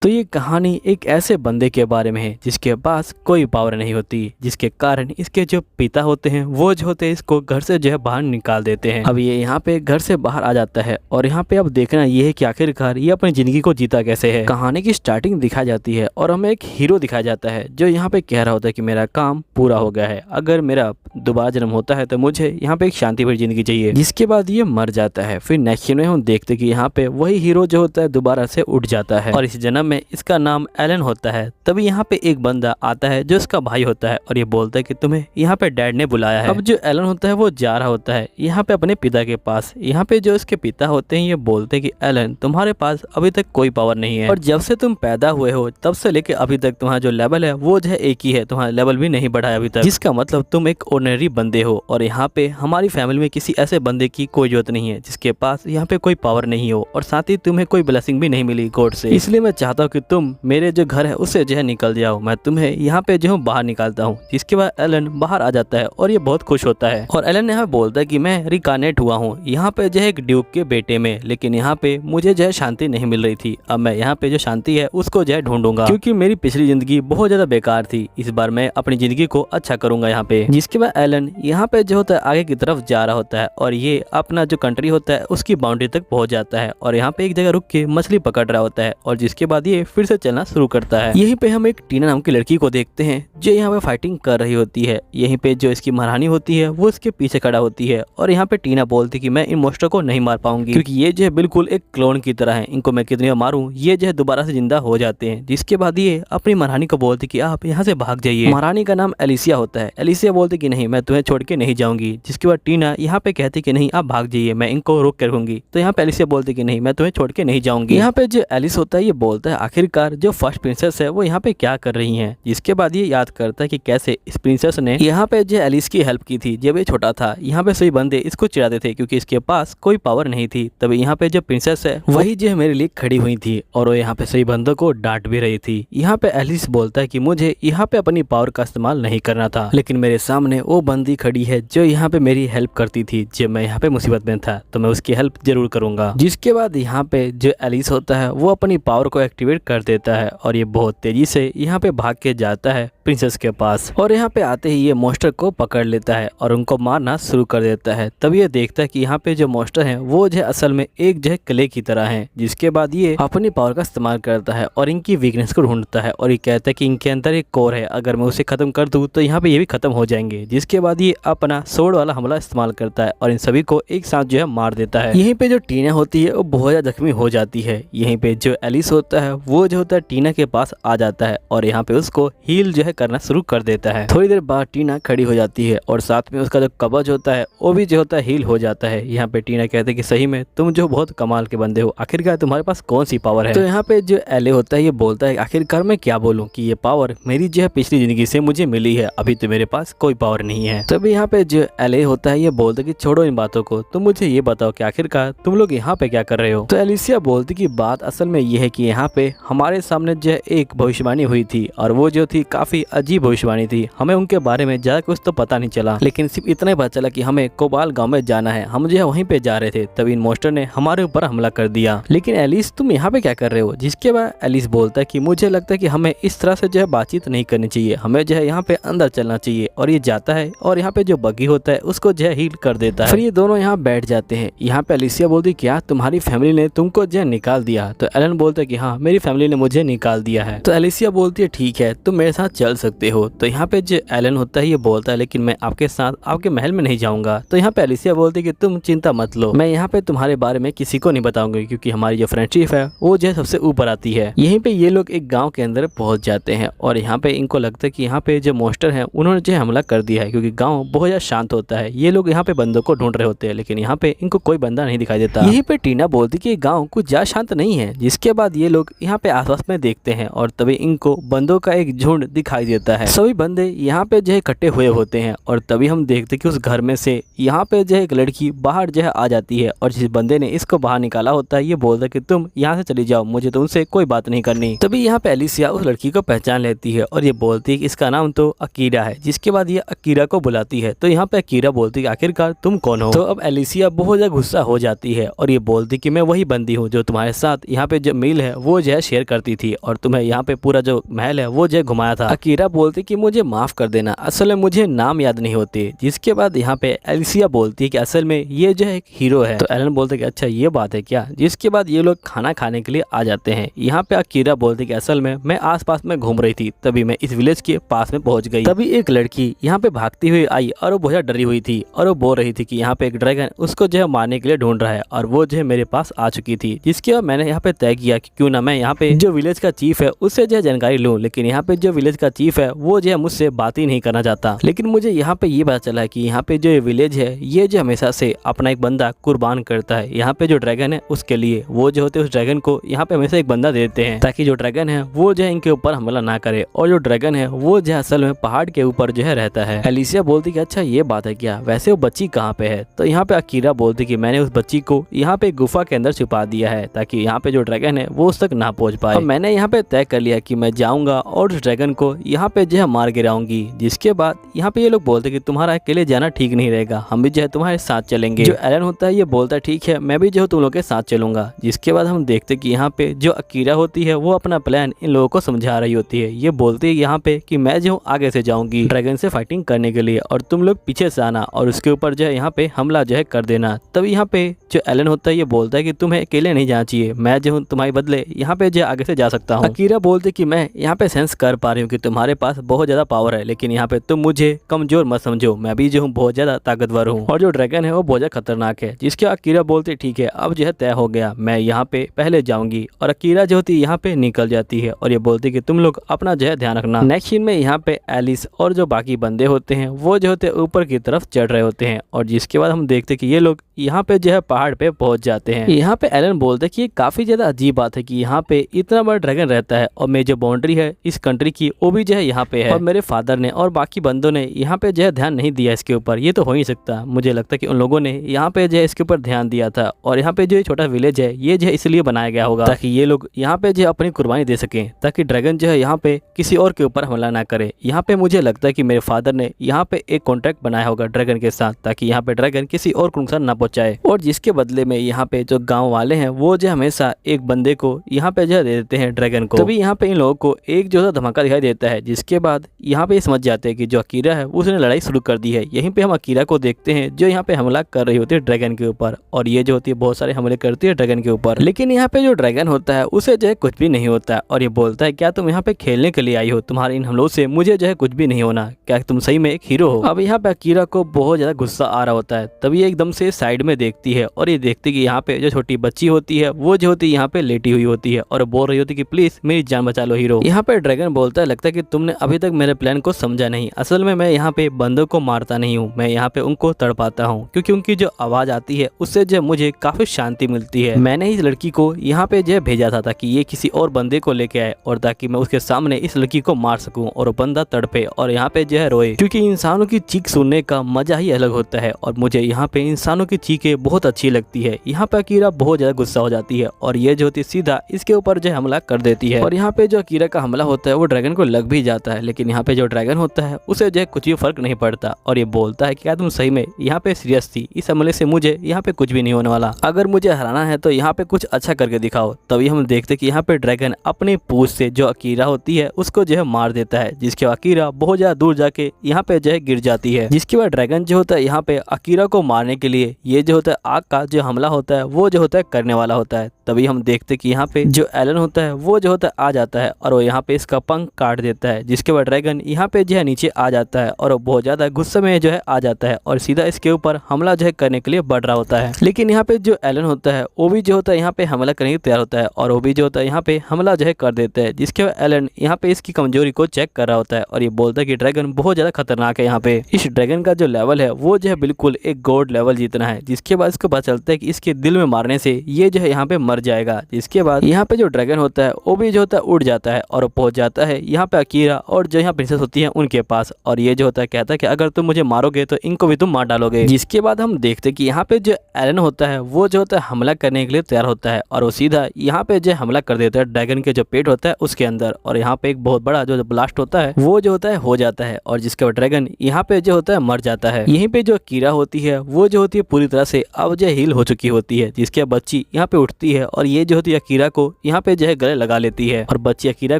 तो ये कहानी एक ऐसे बंदे के बारे में है जिसके पास कोई पावर नहीं होती, जिसके कारण इसके जो पिता होते हैं वो जो होते हैं इसको घर से जो है बाहर निकाल देते हैं। अब ये यहाँ पे घर से बाहर आ जाता है और यहाँ पे अब देखना ये है कि आखिरकार ये अपनी जिंदगी को जीता कैसे है। कहानी की स्टार्टिंग दिखाई जाती है और हमें एक हीरो दिखाया जाता है जो यहाँ पे कह रहा होता है कि मेरा काम पूरा हो गया है, अगर मेरा दोबारा जन्म होता है तो मुझे यहाँ पे एक शांति भरी जिंदगी चाहिए। जिसके बाद ये मर जाता है। फिर नेक्स्ट में हम देखते कि यहाँ पे वही हीरो जो होता है दोबारा से उठ जाता है और इस जन्म में इसका नाम एलन होता है। तभी यहाँ पे एक बंदा आता है जो इसका भाई होता है और ये बोलता है कि तुम्हें यहाँ पे डैड ने बुलाया है। अब जो एलन होता है वो जा रहा होता है यहाँ पे अपने पिता के पास। यहाँ पे जो इसके पिता होते हैं ये बोलते हैं कि एलन तुम्हारे पास अभी तक कोई पावर नहीं है और जब से तुम पैदा हुए हो तब से लेके अभी तक तुम्हारा जो लेवल है वो जो है एक ही है, तुम्हारा लेवल भी नहीं बढ़ा है अभी तक, जिसका मतलब तुम एक ऑर्डिनरी बंदे हो। और यहाँ पे हमारी फैमिली में किसी ऐसे बंदे की कोई जरूरत नहीं है जिसके पास यहाँ पे कोई पावर नहीं हो और साथ ही तुम्हें कोई ब्लेसिंग भी नहीं मिली गॉड से। इसलिए मैं चाहता हूँ कि तुम मेरे जो घर है उससे जो है निकल जाओ, मैं तुम्हें यहाँ पे जो हूँ बाहर निकालता हूँ। जिसके बाद एलन बाहर आ जाता है और ये बहुत खुश होता है और एलन यहाँ बोलता है कि मैं रिकानेट हुआ हूँ यहाँ पे जो है एक ड्यूक के बेटे में, लेकिन यहाँ पे मुझे जो है शांति नहीं मिल रही थी। अब मैं यहाँ पे जो शांति है उसको जो है ढूंढूंगा क्योंकि मेरी पिछली जिंदगी बहुत ज्यादा बेकार थी, इस बार मैं अपनी जिंदगी को अच्छा करूंगा यहाँ पे। जिसके बाद एलन यहाँ पे जो होता है आगे की तरफ जा रहा होता है और ये अपना जो कंट्री होता है उसकी बाउंड्री तक पहुंच जाता है और यहाँ पे एक जगह रुक के मछली पकड़ रहा होता है और जिसके बाद ये फिर से चलना शुरू करता है। यहीं पे हम एक टीना नाम की लड़की को देखते हैं जो यहाँ पे फाइटिंग कर रही होती है। यहीं पे जो इसकी महारानी होती है वो इसके पीछे खड़ा होती है और यहाँ पे टीना बोलती कि मैं इन मोस्टर को नहीं मार पाऊंगी क्योंकि ये जो है बिल्कुल एक क्लोन की तरह है, इनको मैं कितनी बार मारूं ये जो है दोबारा से जिंदा हो जाते हैं। जिसके बाद ये अपनी महारानी को बोलती कि आप यहाँ से भाग जाइए। महारानी का नाम एलिसिया होता है। एलिसिया बोलती कि नहीं मैं तुम्हें छोड़ के नहीं जाऊंगी। जिसके बाद टीना यहाँ पे कहती कि नहीं आप भाग जाइए, मैं इनको रोक कर रखूंगी। तो यहाँ पे एलिसिया बोलती कि नहीं मैं तुम्हें छोड़ के नहीं जाऊंगी। यहाँ पे जो एलिस होता है ये बोलता है आखिरकार जो फर्स्ट प्रिंसेस है वो यहाँ पे क्या कर रही है। जिसके बाद ये याद करता है कि कैसे इस प्रिंसेस ने यहाँ पे जो एलिस की हेल्प की थी जब ये छोटा था। यहाँ पे सभी बंदे इसको चिढ़ाते थे क्योंकि इसके पास कोई पावर नहीं थी। तभी यहाँ पे जो प्रिंसेस है वही जो मेरे लिए खड़ी हुई थी और वो यहाँ पे सभी बंदों को डांट भी रही थी। यहाँ पे एलिस बोलता है कि मुझे यहाँ पे अपनी पावर का इस्तेमाल नहीं करना था, लेकिन मेरे सामने वो बंदी खड़ी है जो यहाँ पे मेरी हेल्प करती थी जब मैं यहाँ पे मुसीबत में था, तो मैं उसकी हेल्प जरूर करूंगा। जिसके बाद यहाँ पे जो एलिस होता है वो अपनी पावर को एक्टिवेट कर देता है और ये बहुत तेजी से यहाँ पे भाग के जाता है प्रिंसेस के पास और यहाँ पे आते ही ये मॉन्स्टर को पकड़ लेता है और उनको मारना शुरू कर देता है। तब ये देखता है कि यहाँ पे जो मॉन्स्टर है वो जो है असल में एक जो है क्ले की तरह है। जिसके बाद ये अपनी पावर का इस्तेमाल करता है और इनकी वीकनेस को ढूंढता है और ये कहता है कि इनके अंदर एक कोर है, अगर मैं उसे खत्म कर दूं तो यहाँ पे ये भी खत्म हो जाएंगे। जिसके बाद ये अपना सोर्ड वाला हमला इस्तेमाल करता है और इन सभी को एक साथ जो है मार देता है। यहीं पे जो टीना होती है वो बहुत ज्यादा जख्मी हो जाती है। यहीं पे जो एलिस होता है वो जो होता है टीना के पास आ जाता है और यहाँ पे उसको हील जो है करना शुरू कर देता है। थोड़ी देर बाद टीना खड़ी हो जाती है और साथ में उसका जो कवच होता है वो भी जो होता है हील हो जाता है। यहाँ पे टीना कहते हैं कि सही में तुम जो बहुत कमाल के बंदे हो, आखिरकार तुम्हारे पास कौन सी पावर है। तो यहाँ पे जो एले होता है ये बोलता है आखिरकार मैं क्या बोलूँ कि ये पावर मेरी जो है पिछली जिंदगी से मुझे मिली है, अभी तो मेरे पास कोई पावर नहीं है। तभी यहाँ पे जो एले होता है ये बोलता है कि छोड़ो इन बातों को, तुम मुझे ये बताओ कि आखिरकार तुम लोग यहाँ पे क्या कर रहे हो। तो एलिसिया बोलती कि बात असल में ये है कि यहाँ पे हमारे सामने जो एक भविष्यवाणी हुई थी और वो जो थी काफी अजीब भविष्यवाणी थी। हमें उनके बारे में ज्यादा कुछ तो पता नहीं चला, लेकिन सिर्फ इतना ही पता चला कि हमें कोबाल गांव में जाना है। हम जो है वहीं पे जा रहे थे तभी इन मॉन्स्टर ने हमारे ऊपर हमला कर दिया। लेकिन एलिस तुम यहाँ पे क्या कर रहे हो। जिसके बाद एलिस बोलता है कि मुझे लगता है कि हमें इस तरह से जो है बातचीत नहीं करनी चाहिए, हमें जो है यहाँ पे अंदर चलना चाहिए। और ये जाता है और यहाँ पे जो बगी होता है उसको जो है हील कर देता है। फिर ये दोनों यहाँ बैठ जाते हैं। यहाँ पे एलिसिया बोलती क्या तुम्हारी फैमिली ने तुमको जो है निकाल दिया। तो एलन बोलता है कि हाँ मेरी फैमिली ने मुझे निकाल दिया है। तो एलिसिया बोलती है ठीक है तुम मेरे साथ चल सकते हो। तो यहाँ पे जो एलन होता है ये बोलता है लेकिन मैं आपके साथ आपके महल में नहीं जाऊंगा। तो यहाँ पे एलिसिया बोलती है कि तुम चिंता मत लो, मैं यहाँ पे तुम्हारे बारे में किसी को नहीं बताऊंगी क्योंकि हमारी जो फ्रेंडशिप है वो जो है सबसे ऊपर आती है। यहीं पे ये लोग एक गांव के अंदर पहुंच जाते हैं और यहाँ पे इनको लगता है कि यहाँ पे जो मॉन्स्टर है उन्होंने जो हमला कर दिया है क्योंकि गाँव बहुत ज्यादा शांत होता है। ये लोग यहाँ पे बंदों को ढूंढ रहे होते हैं लेकिन यहाँ पे इनको कोई बंदा नहीं दिखाई देता। यहीं पे टीना बोलती कि गाँव कुछ ज्यादा शांत नहीं है। जिसके बाद ये लोग यहाँ पे आसपास में देखते हैं और तभी इनको बंदों का एक झुंड दिखाई दिखाई देता है। सभी बंदे यहाँ पे जो है इकट्ठे हुए होते हैं और तभी हम देखते कि उस घर में से यहाँ पे जो है एक लड़की बाहर जो है आ जाती है और जिस बंदे ने इसको बाहर निकाला होता है ये बोलता है कि तुम यहाँ से चली जाओ, मुझे तुमसे कोई बात नहीं करनी। तभी यहाँ पे एलिसिया उस लड़की को पहचान लेती है और ये बोलती है कि इसका नाम तो अकीरा है। जिसके बाद ये अकीरा को बुलाती है तो यहाँ पे अकीरा बोलती है आखिरकार तुम कौन हो। तो अब एलिसिया बहुत ज्यादा गुस्सा हो जाती है और ये बोलती कि मैं वही बंदी हूँ जो तुम्हारे साथ यहाँ पे जो मील है वो जो है शेयर करती थी और तुम्हें यहाँ पे पूरा जो महल है वो जो है घुमाया था। अकीरा बोलती कि मुझे माफ कर देना, असल में मुझे नाम याद नहीं होते। जिसके बाद यहाँ पे एलिसिया बोलती है कि असल में ये जो है एक हीरो है। तो एलन बोलते कि अच्छा ये बात है क्या। जिसके बाद ये लोग खाना खाने के लिए आ जाते हैं। यहाँ पे अकीरा बोलती कि असल में मैं आसपास में घूम रही थी, तभी मैं इस विलेज के पास में पहुंच गई। तभी एक लड़की यहाँ पे भागती हुई आई और वो बहुत डरी हुई थी और वो बोल रही थी कि यहाँ पे एक ड्रैगन उसको जो है मारने के लिए ढूंढ रहा है और वो जो है मेरे पास आ चुकी थी। जिसके बाद मैंने यहाँ पे तय किया कि क्यों ना मैं यहाँ पे जो विलेज का चीफ है उससे जो है जानकारी लूँ, लेकिन यहाँ पे जो विलेज का चीफ है वो जो है मुझसे बात ही नहीं करना चाहता। लेकिन मुझे यहाँ पे ये पता चला कि यहाँ पे जो विलेज है ये जो हमेशा से अपना एक बंदा कुर्बान करता है। यहाँ पे जो ड्रैगन है उसके लिए वो जो होते हैं उस ड्रैगन को यहाँ पे हमेशा एक बंदा देते हैं ताकि जो ड्रैगन है वो जो है इनके ऊपर हमला ना करे और जो ड्रैगन है वो जो असल में पहाड़ के ऊपर जो है रहता है। एलिसिया बोलती कि अच्छा ये बात है क्या, वैसे वो बच्ची कहाँ पे है। तो यहाँ पे अकीरा बोलती कि मैंने उस बच्ची को यहाँ पे गुफा के अंदर छुपा दिया है ताकि यहाँ पे जो ड्रैगन है वो उस तक ना पहुंच पाए। मैंने यहाँ पे तय कर लिया कि मैं जाऊंगा और उस ड्रैगन को यहाँ पे जो है मार गिराऊंगी। जिसके बाद यहाँ पे ये लोग बोलते कि तुम्हारा अकेले जाना ठीक नहीं रहेगा, हम भी जो है तुम्हारे साथ चलेंगे। जो एलन होता है ये बोलता है ठीक है मैं भी जो तुम लोग के साथ चलूंगा। जिसके बाद हम देखते कि यहाँ पे जो अकीरा होती है वो अपना प्लान इन लोगों को समझा रही होती है। ये बोलती है यहाँ पे कि मैं जो आगे से जाऊंगी ड्रैगन से फाइटिंग करने के लिए और तुम लोग पीछे से आना और उसके ऊपर जो है यहाँ पे हमला जो है कर देना। तब यहाँ पे जो एलन होता है ये बोलता है कि तुम्हें अकेले नहीं जाना चाहिए, मैं जो हूँ तुम्हारे बदले यहाँ पे जो आगे से जा सकता हूँ। अकीरा बोलते कि मैं यहाँ पे सेंस कर पा रही हूँ कि तुम्हारे पास बहुत ज्यादा पावर है, लेकिन यहाँ पे तुम मुझे कमजोर मत समझो, मैं भी जो हूँ बहुत ज्यादा ताकतवर हूँ और जो ड्रैगन है वो बहुत ज्यादा खतरनाक है। जिसके अकीरा बोलते ठीक है अब जो है तय हो गया, मैं यहाँ पे पहले जाऊंगी। और अकीरा जो होती है यहाँ पे निकल जाती है और ये बोलती कि तुम लोग अपना जो है ध्यान रखना। नेक्स्ट सीन में यहाँ पे एलिस और जो बाकी बंदे होते हैं वो जो होते हैं ऊपर की तरफ चढ़ रहे होते हैं और जिसके बाद हम देखते कि ये लोग यहाँ पे जो है पहाड़ पे पहुंच जाते हैं। यहाँ पे एलन बोलते कि ये काफी ज्यादा अजीब बात है कि यहाँ पे इतना बड़ा ड्रैगन रहता है और मेरी जो बाउंड्री है इस कंट्री की वो भी जो है यहाँ पे है और मेरे फादर ने और बाकी बंदों ने यहाँ पे जो है ध्यान नहीं दिया इसके ऊपर। ये तो हो ही सकता, मुझे लगता है कि उन लोगों ने यहाँ पे जो है इसके ऊपर ध्यान दिया था और यहाँ पे जो छोटा विलेज है ये जो है इसलिए बनाया गया होगा ताकि ये लोग यहाँ पे जो है अपनी कुर्बानी दे सके, ताकि ड्रैगन जो है यहाँ पे किसी और के ऊपर हमला ना करे। यहाँ पे मुझे लगता है कि मेरे फादर ने यहाँ पे एक कॉन्ट्रैक्ट बनाया होगा ड्रैगन के साथ ताकि यहाँ पे ड्रैगन किसी और को नुकसान ना पहुंचाए और जिसके बदले में यहाँ पे जो गाँव वाले हैं वो जो हमेशा एक बंदे को यहाँ पे जो दे देते हैं ड्रैगन को। तभी यहाँ पे इन लोगों को एक जो धमाका दिखाई देता है। जिसके बाद यहाँ पे समझ जाते हैं कि जो अकीरा है उसने लड़ाई शुरू कर दी है। यहीं पे हम अकीरा को देखते हैं जो यहाँ पे हमला कर रही होती है ड्रैगन के ऊपर और ये जो होती है बहुत सारे हमले करती है ड्रैगन के ऊपर। लेकिन यहाँ पे जो ड्रैगन होता है उसे जो है कुछ भी नहीं होता है और ये बोलता है क्या तुम यहाँ पे खेलने के लिए आई हो, तुम्हारे इन हमलों से मुझे जो है कुछ भी नहीं होना, क्या तुम सही में एक हीरो हो। अब यहाँ पे अकीरा को बहुत ज्यादा गुस्सा आ रहा होता है। तभी ये एकदम से साइड में देखती है और ये देखती कि यहाँ पे जो छोटी बच्ची होती है वो जो होती है यहाँ पे लेटी हुई होती है और बोल रही होती है कि प्लीज मेरी जान बचा लो हीरो। यहाँ पे ड्रैगन बोलता है लगता है कि तुमने अभी तक मेरे प्लान को समझा नहीं, असल में मैं यहाँ पे बंदों को मारता नहीं हूँ, मैं यहाँ पे उनको तड़पाता हूँ क्योंकि उनकी जो आवाज आती है उससे जो मुझे काफी शांति मिलती है। मैंने इस लड़की को यहाँ पे जो भेजा था ताकि ये किसी और बंदे को लेके आए और ताकि मैं उसके सामने इस लड़की को मार सकूं और वो बंदा तड़पे और यहाँ पे जो है रोए, क्योंकि इंसानों की चीख सुनने का मजा ही अलग होता है और मुझे यहाँ पे इंसानों की चीखें बहुत अच्छी लगती है। यहाँ पे अकीरा बहुत ज्यादा गुस्सा हो जाती है और ये जो होती सीधा इसके ऊपर जो हमला कर देती है और यहाँ पे जो अकीरा का हमला होता है वो ड्रैगन को लग भी जाता है। लेकिन यहाँ पे जो ड्रैगन होता है उसे जो कुछ भी फर्क नहीं पड़ता और ये बोलता है क्या तुम सही में यहाँ पे सीरियस थी, इस हमले से मुझे यहाँ पे कुछ भी नहीं होने वाला, अगर मुझे हराना है तो यहाँ पे कुछ अच्छा करके दिखाओ। तभी हम देखते कि यहाँ पे ड्रैगन अपनी पूंछ से जो अकीरा होती है उसको जो है मार देता है, जिसके बाद अकीरा बहुत ज्यादा दूर जाके यहाँ पे जो है गिर जाती है। जिसके बाद ड्रैगन जो होता है यहाँ पे अकीरा को मारने के लिए ये जो होता है आग का जो हमला होता है वो जो होता है करने वाला होता है। तभी हम देखते कि यहाँ पे जो एलन होता है वो जो होता है आ जाता है और वो यहाँ पे इसका पंख काट देता है। जिसके बाद ड्रैगन यहाँ पे जो है नीचे आ जाता है और वो बहुत ज्यादा गुस्से में जो है आ जाता है और सीधा इसके ऊपर हमला जो है करने के लिए बढ़ रहा होता है। लेकिन यहाँ पे जो एलन होता है वो भी जो होता है यहाँ पे हमला करने के तैयार होता है और वो भी जो होता है यहाँ पे हमला जो है कर देता है। जिसके बाद एलन यहाँ पे इसकी कमजोरी को चेक कर रहा होता है और ये बोलता है कि ड्रैगन बहुत ज्यादा खतरनाक है। यहाँ पे इस ड्रैगन का जो लेवल है वो जो है बिल्कुल एक गॉड लेवल जितना है। जिसके बाद इसको पता चलता है कि इसके दिल में मारने से ये जो है यहाँ पे मर जाएगा। इसके बाद यहाँ पे जो ड्रैगन होता है वो भी जो होता है उड़ जाता है और पहुंच जाता है यहाँ पे अकीरा और जो यहाँ प्रिंसेस होती है उनके पास। और ये जो होता है कहता है कि अगर तुम मुझे मारोगे तो इनको भी तुम मार डालोगे। जिसके बाद हम देखते कि यहाँ पे जो एलन होता है वो जो होता है हमला करने के लिए तैयार होता है और वो सीधा यहाँ पे जो हमला कर देता है ड्रैगन के जो पेट होता है उसके अंदर। और यहाँ पे एक बहुत बड़ा जो ब्लास्ट होता है वो जो होता है हो जाता है और जिसके बाद ड्रैगन यहाँ पे जो होता है मर जाता है। यहीं पे जो कीरा होती है वो जो होती है पूरी तरह से अब जो हील हो चुकी होती है। जिसके बच्ची यहाँ पे उठती है और ये जो होती है अकीरा को यहाँ पे जो है गले लगा लेती है और बच्ची अकीरा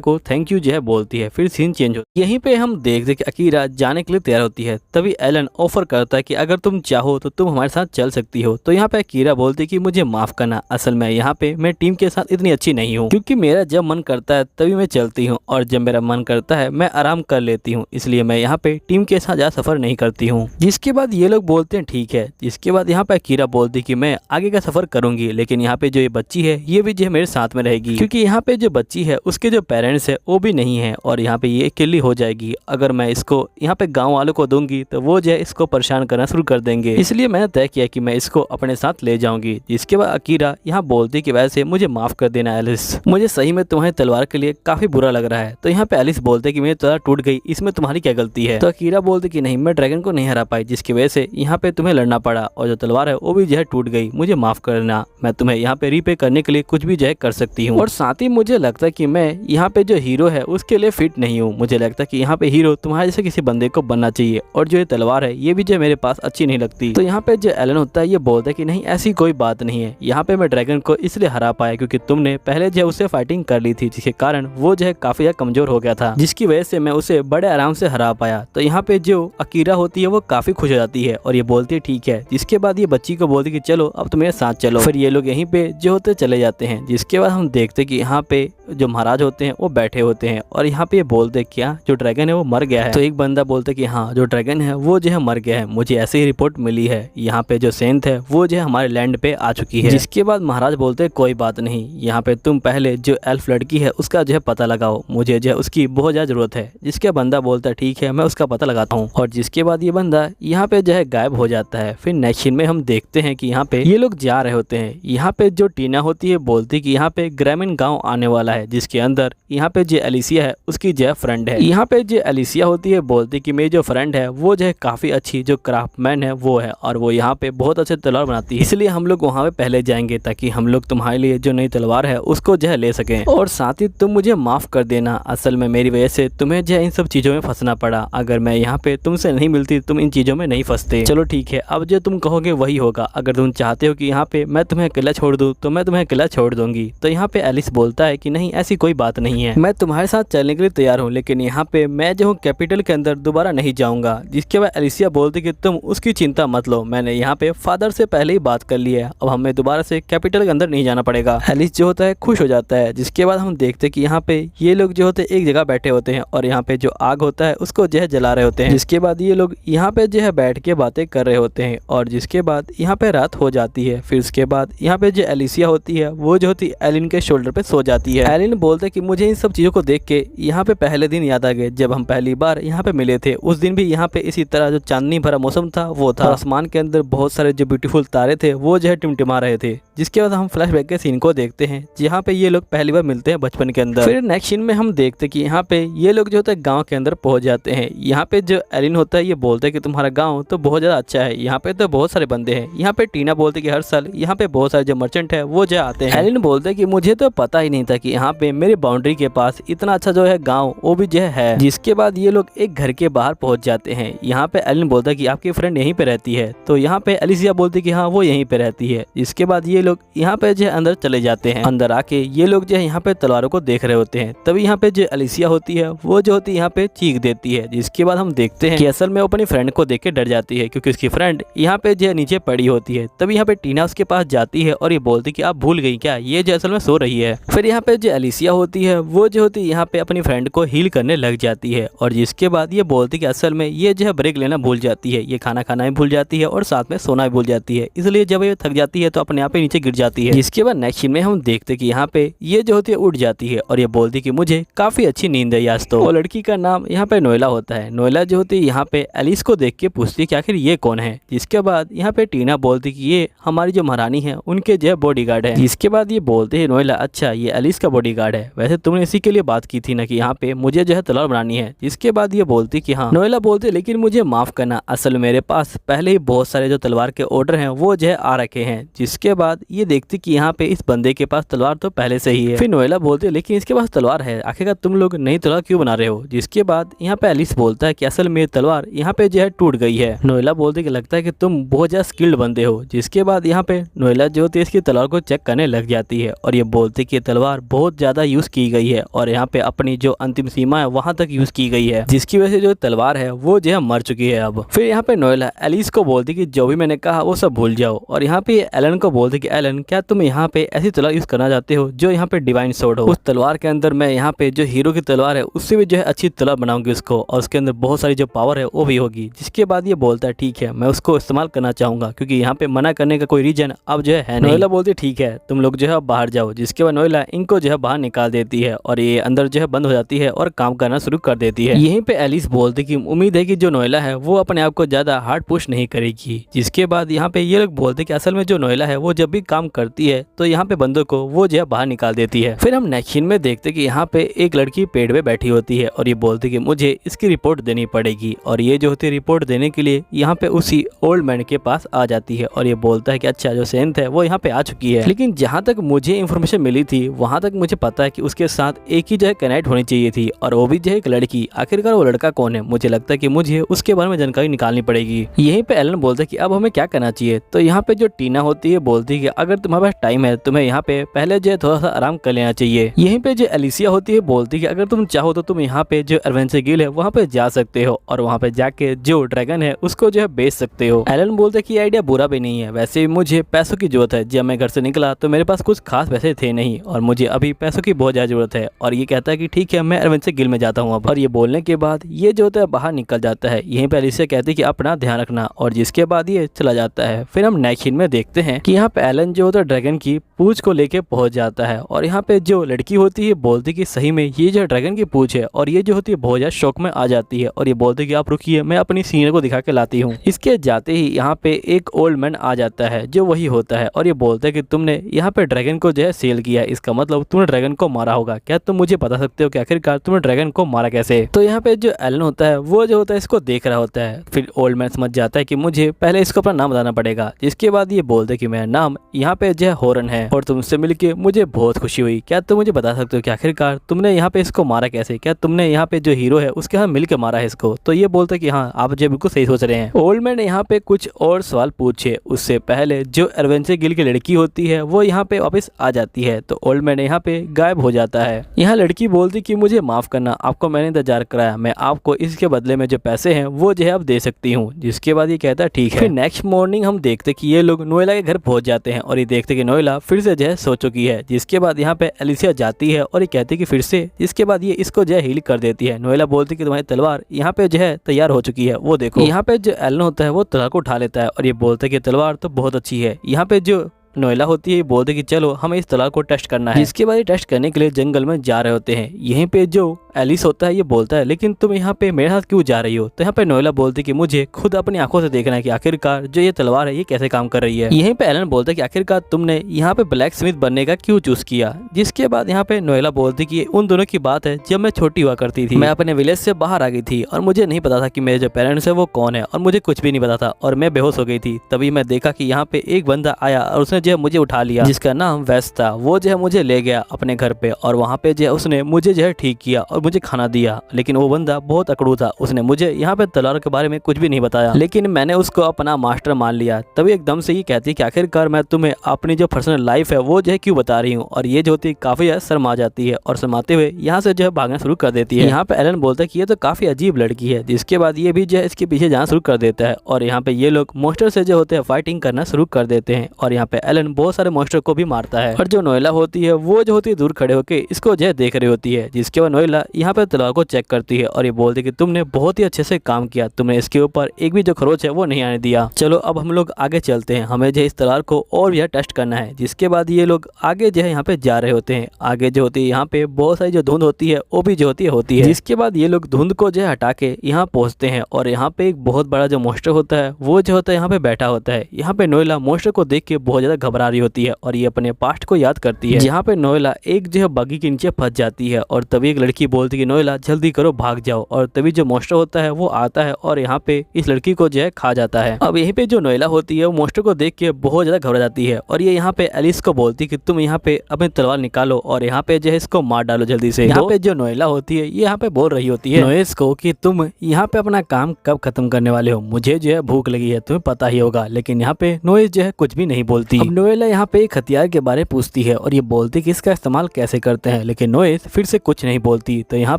को थैंक यू जो है बोलती है। फिर सीन चेंज होता है। यहीं पे हम देखते कि अकीरा जाने के लिए तैयार होती है। तभी एलन ऑफर करता है कि अगर तुम चाहो तो तुम हमारे साथ चल सकती हो। तो यहाँ पे अकीरा बोलती है कि मुझे माफ करना, असल में यहाँ पे मैं टीम के साथ इतनी अच्छी नहीं हूँ, क्योंकि मेरा जब मन करता है तभी मैं चलती हूँ और जब मेरा मन करता है मैं आराम कर लेती हूँ, इसलिए मैं यहाँ पे टीम के साथ ज्यादा सफर नहीं करती हूँ। जिसके बाद ये लोग बोलते हैं ठीक है। जिसके बाद यहाँ पे अकीरा बोलती कि मैं आगे का सफर करूंगी, लेकिन यहाँ पे जो ये बच्ची है ये भी जो है मेरे साथ में रहेगी, क्योंकि यहाँ पे जो बच्ची है उसके जो पेरेंट्स है वो भी नहीं है और यहाँ पे ये अकेली हो जाएगी। अगर मैं इसको यहाँ पे गाँव वालों को दूंगी तो वो जो है इसको परेशान करना शुरू कर देंगे, इसलिए मैंने तय किया कि मैं इसको अपने साथ ले जाऊंगी। जिसके बाद अकीरा यहाँ बोलती कि वैसे मुझे माफ कर देना एलिस, मुझे सही में तुम्हारी तलवार के लिए काफी बुरा लग रहा है। तो यहाँ पे एलिस बोलते कि मेरी तलवार टूट गई, इसमें तुम्हारी क्या गलती है। तो अकीरा बोलती कि नहीं, मैं ड्रैगन को नहीं हरा पाई, जिसकी वजह से यहाँ पे तुम्हें लड़ना पड़ा और जो तलवार है वो भी जो है टूट गई, मुझे माफ करना, मैं तुम्हें यहाँ पे रीपे करने के लिए कुछ भी जो है कर सकती हूँ। और साथ ही मुझे लगता है कि मैं यहाँ पे जो हीरो है उसके लिए फिट नहीं हूँ, मुझे लगता है कि यहाँ पे हीरो तुम्हारे जैसे किसी बंदे को बनना चाहिए और जो ये तलवार है ये भी जो मेरे पास अच्छी नहीं लगती। तो यहाँ पे जो एलन होता है ये बोलता है कि नहीं ऐसी कोई बात नहीं है, यहाँ पे मैं ड्रैगन को इसलिए हरा पाया क्योंकि तुमने पहले जो है उससे फाइटिंग कर ली थी, जिसके कारण वो जो है काफी कमजोर हो गया था, जिसकी वजह से मैं उसे बड़े आराम से हरा पाया। तो यहाँ पे जो अकीरा होती है वो काफी खुश हो जाती है और ये बोलती है ठीक है। जिसके बाद ये बच्ची को बोलती कि चलो अब तुम मेरे साथ चलो। फिर ये लोग यहीं पे जो होते चले जाते हैं। जिसके बाद हम देखते कि यहाँ पे जो महाराज होते हैं वो बैठे होते हैं और यहाँ पे ये बोलते क्या जो ड्रैगन है वो मर गया है। तो एक बंदा बोलता कि हाँ जो ड्रैगन है वो जो है मर गया है, मुझे ऐसे ही रिपोर्ट मिली है, यहाँ पे जो सेंथ है वो जो है हमारे लैंड पे आ चुकी है। जिसके बाद महाराज बोलते कोई बात नहीं, यहाँ पे तुम पहले जो एल्फ लड़की है उसका जो है पता लगाओ, मुझे जो है उसकी बहुत ज्यादा जरूरत है। जिसके बंदा बोलता है ठीक है मैं उसका पता लगाता हूँ। और जिसके बाद ये बंदा यहाँ पे जो है गायब हो जाता है। फिर नेक्स्ट सीन में हम देखते हैं कि यहाँ पे ये लोग जा रहे होते हैं। यहाँ पे जो टीना होती है बोलती कि यहाँ पे ग्रामीण गाँव आने वाला है, जिसके अंदर यहाँ पे जो एलिसिया है उसकी जो है फ्रेंड है। यहाँ पे जो एलिसिया होती है बोलती कि मेरी जो फ्रेंड है वो जो है काफी अच्छी जो क्राफ्टमैन है वो है और वो यहाँ पे बहुत अच्छे तलवार बनाती है, इसलिए हम लोग वहाँ पे पहले जाएंगे ताकि हम लोग तुम्हारे लिए जो नई तलवार है उसको जो है ले सकें। और साथ ही तुम मुझे माफ कर देना, असल में मेरी वजह से तुम्हें जो है इन सब चीजों में फंसना पड़ा, अगर मैं यहाँ पे तुमसे नहीं मिलती तुम इन चीजों में नहीं फंसते। चलो ठीक है, अब जो तुम कहोगे वही होगा, अगर तुम चाहते हो कि यहाँ पे मैं तुम्हें अकेला छोड़ दूँ तो मैं तुम्हें अकेला छोड़ दूंगी। तो यहाँ पे एलिस बोलता है कि नहीं ऐसी कोई बात नहीं है, मैं तुम्हारे साथ चलने के लिए तैयार हूँ, लेकिन यहाँ पे मैं जो हूँ कैपिटल के अंदर दोबारा नहीं जाऊंगा। जिसके बाद एलिसिया बोलती कि तुम उसकी चिंता मत लो, मैंने यहाँ पे फादर से पहले ही बात कर ली है, अब हमें दोबारा से कैपिटल के अंदर नहीं जाना पड़ेगा। एलिस जो होता है खुश हो जाता है। जिसके बाद हम देखते कि यहाँ पे ये लोग जो होते हैं एक जगह बैठे होते हैं और यहाँ पे जो आग होता है उसको जो है जला रहे होते हैं। जिसके बाद ये लोग यहाँ पे जो है बैठ के बातें कर रहे होते हैं और जिसके बाद यहाँ पे रात हो जाती है। फिर उसके बाद यहाँ पे जो एलिसिया होती है वो जो होती है एलिन के शोल्डर पे सो जाती है। एलिन बोलते कि मुझे इन सब चीजों को देख के यहाँ पे पहले दिन याद आ गए जब हम पहली बार यहाँ पे मिले थे। उस दिन भी यहाँ पे इसी तरह जो चांदनी भरा मौसम था वो था, आसमान के अंदर बहुत सारे जो ब्यूटीफुल तारे थे वो जो है टिमटिमा रहे थे। जिसके बाद हम फ्लैशबैक के सीन को देखते हैं जहाँ पे ये लोग पहली बार मिलते हैं बचपन के अंदर। फिर नेक्स्ट सीन में हम देखते कि यहाँ पे ये लोग जो होता है गाँव के अंदर पहुंच जाते हैं। यहाँ पे जो एलिन होता है ये बोलते हैं कि तुम्हारा गाँव तो बहुत ज्यादा अच्छा है, यहाँ पे तो बहुत सारे बंदे हैं। यहाँ पे टीना बोलते कि हर साल यहाँ पे बहुत सारे जो मर्चेंट है वो जो आते हैं। एलिन बोलते कि मुझे तो पता ही नहीं था कि यहाँ पे मेरी बाउंड्री के पास इतना अच्छा जो है गाँव वो भी जो है। जिसके बाद ये लोग एक घर के बाहर पहुंच जाते हैं। यहाँ पे एलिन बोलता है कि आपकी फ्रेंड यहीं पे रहती है, तो यहाँ पे एलिसिया बोलती कि हाँ वो यहीं पे रहती है। इसके बाद ये लोग यहाँ पे जो है अंदर चले जाते हैं। अंदर आके ये लोग जो है यहाँ पे तलवारों को देख रहे होते हैं। तभी यहाँ पे जो एलिसिया होती है वो जो होती है यहाँ पे चीख देती है। जिसके बाद हम देखते हैं कि असल में वो अपनी फ्रेंड को देख के डर जाती है क्योंकि उसकी फ्रेंड यहाँ पे जो है नीचे पड़ी होती है। तभी यहाँ पे टीना उसके पास जाती है और ये बोलती कि आप भूल गई क्या, ये जो असल में सो रही है। फिर यहाँ पे जो एलिसिया होती है वो जो होती है यहाँ पे अपनी फ्रेंड को हील करने लग जाती है और जिसके बाद ये बोलती कि असल में ये जो है ब्रेक लेना भूल जाती है, ये खाना खाना भी भूल जाती है और साथ में सोना भी भूल जाती है, इसलिए जब ये थक जाती है तो अपने आप ही नीचे गिर जाती है। जिसके बाद नेक्स्ट सीन में हम देखते कि यहाँ पे ये जो होती है उठ जाती है और ये बोलती कि मुझे काफी अच्छी नींद है आज तो। वो लड़की का नाम यहाँ पे नोएला होता है। नोएला जो होती है यहाँ पे एलिस को देख के पूछती है कि आखिर ये कौन है। जिसके बाद यहाँ पे टीना बोलती कि ये हमारी जो महारानी है उनके जो है बॉडीगार्ड बॉडीगार्ड है। इसके बाद ये बोलते हैं नोएला, अच्छा ये एलिस का बॉडीगार्ड है, वैसे तुमने इसी के लिए बात की थी ना कि यहाँ पे मुझे जो है तलवार बनानी है। इसके बाद ये बोलती कि हाँ। नोएला बोलते लेकिन मुझे माफ करना, असल में मेरे पास पहले ही बहुत सारे जो तलवार के ऑर्डर हैं वो जो है आ रखे हैं। जिसके बाद ये देखती कि यहाँ पे इस बंदे के पास तलवार तो पहले से ही है। फिर नोएला बोलते लेकिन इसके पास तलवार है, आखिरकार तुम लोग नई तलवार क्यों बना रहे हो। जिसके बाद यहाँ पे एलिस बोलता है कि असल में तलवार यहाँ पे जो है टूट गई है। नोएला बोलते कि लगता है कि तुम बहुत ज्यादा स्किल्ड बंदे हो। जिसके बाद यहाँ पे नोएला जो होती है इसकी तलवार को चेक करने लग जाती है और ये बोलते कि तलवार बहुत ज्यादा यूज की गई है और यहाँ पे अपनी जो अंतिम सीमा है वहां तक यूज की गई है, जिसकी वजह से जो तलवार है वो जो है मर चुकी है अब। फिर यहाँ पे नोएला एलिस को बोलती कि जो भी मैंने कहा वो सब भूल जाओ और यहाँ पे एलन को बोलती कि एलन क्या तुम यहाँ पे ऐसी तलवार यूज करना चाहते हो जो यहाँ पे डिवाइन सोर्ड हो। उस तलवार के अंदर मैं यहाँ पे जो हीरो की तलवार है उससे भी जो है अच्छी तलवार बनाऊंगी उसको और उसके अंदर बहुत सारी जो पावर है वो भी होगी। जिसके बाद ये बोलता है ठीक है मैं उसको इस्तेमाल करना चाहूंगा क्योंकि यहाँ पे मना करने का कोई रीजन अब जो है नहीं। नोएला बोलती ठीक है तुम लोग जो है बाहर जाओ। जिसके बाद नोएला इनको जो है बाहर निकाल देती है और ये अंदर जो है बंद हो जाती है और काम करना शुरू कर देती है। यहीं पे एलिस बोलती कि उम्मीद है कि जो नोएला है वो अपने आप को ज्यादा हार्ड पुश नहीं करेगी। जिसके बाद यहाँ पे ये लोग बोलते कि असल में जो नोएला है वो जब भी काम करती है तो यहाँ पे बंदों को वो जो है बाहर निकाल देती है। फिर हम नेक्स्ट सीन में देखते कि यहाँ पे एक लड़की पेड़ पे बैठी होती है और ये बोलती कि मुझे इसकी रिपोर्ट देनी पड़ेगी और ये जो होती है रिपोर्ट देने के लिए यहाँ पे उसी ओल्ड मैन के पास आ जाती है और ये बोलता है कि अच्छा जो सेंथ है वो यहाँ पे आ चुकी है, लेकिन जहाँ तक मुझे इन्फॉर्मेशन मिली थी वहाँ तक मुझे पता है कि उसके साथ एक ही जो है कनेक्ट होनी चाहिए थी और वो भी जो है एक लड़की। आखिरकार वो लड़का कौन है, मुझे लगता है कि मुझे उसके बारे में जानकारी निकालनी पड़ेगी। यहीं पे एलन बोलता है कि अब हमें क्या करना चाहिए। तो यहाँ पे जो टीना होती है बोलती है कि अगर तुम्हारे पास टाइम है तुम्हें यहाँ पे पहले जो है थोड़ा सा आराम कर लेना चाहिए। यहीं पे जो एलिसिया होती है बोलती है कि अगर तुम चाहो तो तुम यहाँ पे जो एडवेंचर गिल है वहाँ पे जा सकते हो और वहाँ पे जाके जो ड्रैगन है उसको जो है बेच सकते हो। एलन बोलते कि आइडिया बुरा भी नहीं है, वैसे मुझे पैसों की जरूरत है। जब मैं घर से निकला तो मेरे पास कुछ खास पैसे थे नहीं और मुझे अभी पैसों की बहुत ज्यादा जरूरत है। और ये कहता है कि ठीक है मैं एडवेंचर गिल में जाता हूँ अब। और ये बोलने के बाद ये जो होता है बाहर निकल जाता है। यहीं पे एलिसिया कहती है कि अपना ध्यान रखना और जिसके बाद ये चला जाता है। फिर हम नेक्स्ट सीन में देखते हैं कि यहाँ पे एलन जो होता है ड्रैगन की पूंछ को लेके पहुंच जाता है और यहाँ पे जो लड़की होती है बोलती कि सही में ये जो ड्रैगन की पूंछ है और ये जो होती है बहुत ज्यादा शौक में आ जाती है और ये बोलती कि आप रुकिए मैं अपनी सीनियर को दिखा के लाती हूँ। इसके जाते ही यहाँ पे एक ओल्ड मैन आ जाता है जो वही होता है और ये बोलता है कि तुमने यहाँ पे ड्रैगन को जो है सेल किया, इसका मतलब तुमने ड्रैगन को मारा होगा। क्या तुम मुझे बता सकते हो कि आखिरकार तुमने ड्रैगन को मारा कैसे। तो यहाँ पे जो एलन होता है वो जो होता है इसको देख रहा होता है। फिर ओल्ड मैन समझ जाता है कि मुझे पहले इसको अपना नाम बताना पड़ेगा। जिसके बाद ये बोलते कि मेरा नाम यहाँ पे जो है हॉर्न है और तुमसे मिलके मुझे बहुत खुशी हुई। क्या तुम मुझे बता सकते हो कि आखिरकार तुमने यहाँ पे इसको मारा कैसे, क्या तुमने यहाँ पे जो हीरो है उसके साथ मिलकर मारा है इसको। तो ये बोलते कि हाँ आप जो बिल्कुल सही सोच रहे हैं। ओल्ड मैन यहाँ पे कुछ और सवाल पूछे उससे पहले जो एडवेंचर गिल की लड़की होती है वो यहाँ पे वापस आ जाती है। तो ओल्ड मैन यहाँ पे गायब हो जाता है। यहाँ लड़की बोलती कि मुझे माफ करना, आपको मैंने इंतजार कराया, मैं आपको इसके बदले में जो पैसे हैं वो जो है अब दे सकती हूँ। जिसके बाद ये कहता है ठीक है। फिर नेक्स्ट मॉर्निंग हम देखते कि ये लोग नोएला के घर पहुंच जाते हैं और ये देखते कि नोएला फिर से जो है सो चुकी है। जिसके बाद यहाँ पे एलिसिया जाती है और ये कहती कि फिर से। जिसके बाद ये इसको जो है हील कर देती है। नोएला बोलती कि तुम्हारी तलवार यहाँ पे जो है तैयार हो चुकी है, वो देखो। यहाँ पे जो एलन होता है वो तलवार को उठा लेता है और ये बोलता है कि तलवार तो बहुत अच्छी है। यहाँ पे जो नोएला होती है बोलते कि चलो हमें इस तलवार को टेस्ट करना है। जिसके बाद ये टेस्ट करने के लिए जंगल में जा रहे होते हैं। यहीं पे जो एलिस होता है ये बोलता है लेकिन तुम यहाँ पे मेरे साथ क्यों जा रही हो। तो यहाँ पे नोएला बोलती कि मुझे खुद अपनी आंखों से देखना है कि आखिरकार जो ये तलवार है ये कैसे काम कर रही है। यहीं पे एलन बोलता है कि आखिरकार तुमने यहाँ पे ब्लैक स्मिथ बनने का क्यों चूज किया। जिसके बाद यहाँ पे नोएला बोलती कि उन दोनों की बात है जब मैं छोटी हुआ करती थी, मैं अपने विलेज से बाहर आ गई थी और मुझे नहीं पता था कि मेरे जो पेरेंट्स है वो कौन है और मुझे कुछ भी नहीं पता था और मैं बेहोश हो गई थी। तभी मैं देखा कि यहाँ पे एक बंदा आया और उसने जो है मुझे उठा लिया जिसका नाम वेस्ट था। वो जो है मुझे ले गया अपने घर पे और वहाँ पे जो है उसने मुझे जो है ठीक किया और मुझे खाना दिया। लेकिन वो बंदा बहुत अकड़ू था, उसने मुझे यहाँ पे तलवार के बारे में कुछ भी नहीं बताया, लेकिन मैंने उसको अपना मास्टर मान लिया। तभी एकदम से ये कहती कि आखिरकार मैं तुम्हें अपनी जो पर्सनल लाइफ है वो जो है क्यों बता रही हूँ। और ये जो होती है काफी शर्मा जाती है और शर्माते हुए यहाँ से जो है भागना शुरू कर देती है। यहाँ पे एलन बोलता है कि ये तो काफी अजीब लड़की है। जिसके बाद ये भी जो है इसके पीछे जाना शुरू कर देता है और यहाँ पे ये लोग मॉन्स्टर से जो होते हैं फाइटिंग करना शुरू कर देते हैं और यहाँ पे एलन बहुत सारे मॉन्स्टर को भी मारता है। और जो नोएला होती है वो जो होती है दूर खड़े होकर इसको जो है देख रही होती है। जिसके बाद नोएला यहाँ पे तलवार को चेक करती है और ये बोलती है कि तुमने बहुत ही अच्छे से काम किया, तुमने इसके ऊपर एक भी जो खरोच है वो नहीं आने दिया। चलो अब हम लोग आगे चलते हैं, हमें जो इस तलवार को और भी टेस्ट करना है। जिसके बाद ये लोग आगे जो है यहाँ पे जा रहे होते हैं। आगे जो होती है यहाँ पे बहुत सारी जो धुंध होती है वो भी जो होती है। जिसके बाद ये लोग धुंध को जो है हटा के यहाँ पहुँचते हैं और यहाँ पे एक बहुत बड़ा जो मोस्टर होता है वो जो होता है यहाँ पे बैठा होता है। यहाँ पे नोएला मोस्टर को देख के बहुत ज्यादा घबरा रही होती है और ये अपने पास्ट को याद करती है। यहाँ पे नोएला एक जो है बग्गी के नीचे फंस जाती है और तभी एक लड़की बोलती है नोएला जल्दी करो भाग जाओ, और तभी जो मोस्टर होता है वो आता है और यहाँ पे इस लड़की को जो है खा जाता है। अब यहीं पे जो नोएला होती है वो मोस्टर को देख के बहुत ज्यादा घबरा जाती है और ये यहाँ पे एलिस को बोलती है कि तुम यहाँ पे अपनी तलवार निकालो और यहाँ पे जो है इसको मार डालो जल्दी से। यहाँ पे जो नोएला होती है ये यहाँ पे बोल रही होती है नोएस को कि तुम यहाँ पे अपना काम कब खत्म करने वाले हो, मुझे जो है भूख लगी है, तुम्हें पता ही होगा। लेकिन यहाँ पे नोएस जो है कुछ भी नहीं बोलती। अब नोएला यहाँ पे एक हथियार के बारे पूछती है और ये बोलती कि इसका इस्तेमाल कैसे करते हैं, लेकिन नोएस फिर से कुछ नहीं बोलती। तो यहाँ